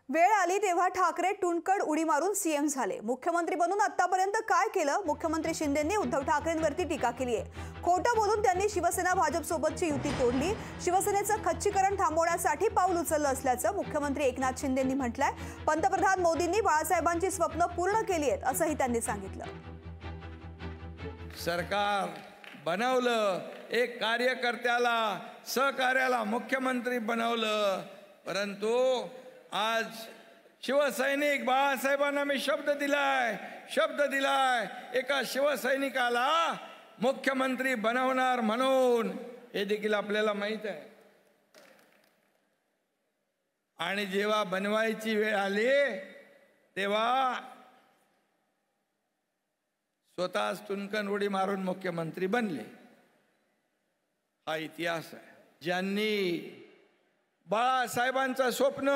वेळ आली तेव्हा ठाकरे टुणकड उडी मारून सीएम झाले। मुख्यमंत्री बनून आतापर्यंत काय केलं? मुख्यमंत्री शिंदेंनी उद्धव ठाकरेंवरती टीका केली आहे। खोटं बोलून त्यांनी शिवसेना भाजप सोबतची युती तोडली। शिवसेनेचं खच्चीकरण थांबवण्यासाठी पाऊल उचललं असल्याचं मुख्यमंत्री एकनाथ शिंदेंनी म्हटलंय। पंतप्रधान मोदींनी बाळासाहेबांची स्वप्न पूर्ण केली आहेत असंही त्यांनी सांगितलं। सरकार बनवलं, एक कार्यकर्त्याला सहकार्याला मुख्यमंत्री बनवलं, परंतु आज शिवसैनिक बाळासाहेबांना मी शब्द दिलाय एका शिवसैनिकाला मुख्यमंत्री बनवणार म्हणून, हे देखील आपल्याला माहित आहे। आणि जेव्हा बनवायची वेळ आली तेव्हा स्वतःच टुणकन उडी मारून मुख्यमंत्री बनले। हा इतिहास आहे। ज्यांनी बाळासाहेबांचं स्वप्न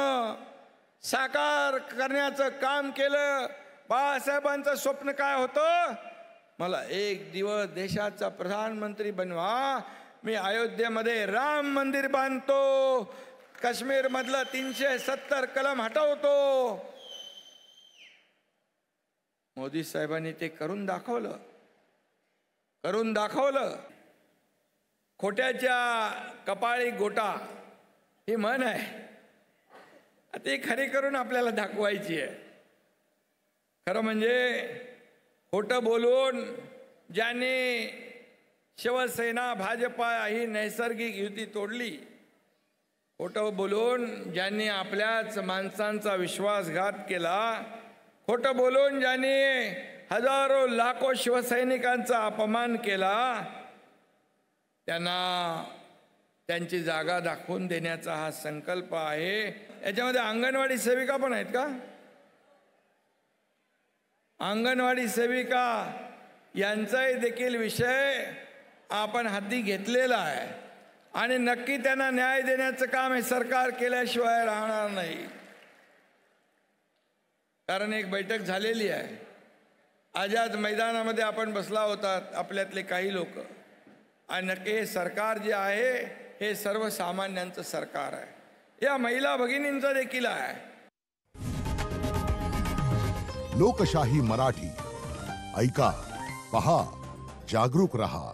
साकार करण्याचं काम केलं, बाळासाहेबांचं स्वप्न काय होतं? मला एक दिवस देशाचा प्रधानमंत्री बनवा, मी अयोध्येमध्ये राम मंदिर बांधतो, काश्मीर मधलं 370 कलम हटवतो। मोदी साहेबांनी ते करून दाखवलं। खोट्याच्या कपाळी गोटा ही म्हण आहे, ती खरी करून आपल्याला दाखवायची आहे। खरं म्हणजे खोटं बोलून ज्यांनी शिवसेना भाजपा ही नैसर्गिक युती तोडली, खोटं बोलून ज्यांनी आपल्याच माणसांचा विश्वासघात केला, खोटं बोलून ज्यांनी हजारो लाखो शिवसैनिकांचा अपमान केला, त्यांना त्यांची जागा दाखवून देण्याचा हा संकल्प आहे। याच्यामध्ये अंगणवाडी सेविका पण आहेत का? अंगणवाडी सेविका यांचाही देखील विषय आपण हाती घेतलेला आहे आणि नक्की त्यांना न्याय देण्याचं काम हे सरकार केल्याशिवाय राहणार नाही। कारण एक बैठक झालेली आहे, आझाद मैदानामध्ये आपण बसला होता आपल्यातले काही लोक, आणि नक्की हे सरकार जे आहे हे सर्वसामान्यांचं सरकार आहे, या महिला भगिनींचं देखील आहे। लोकशाही मराठी ऐका, पहा, जागरूक रहा।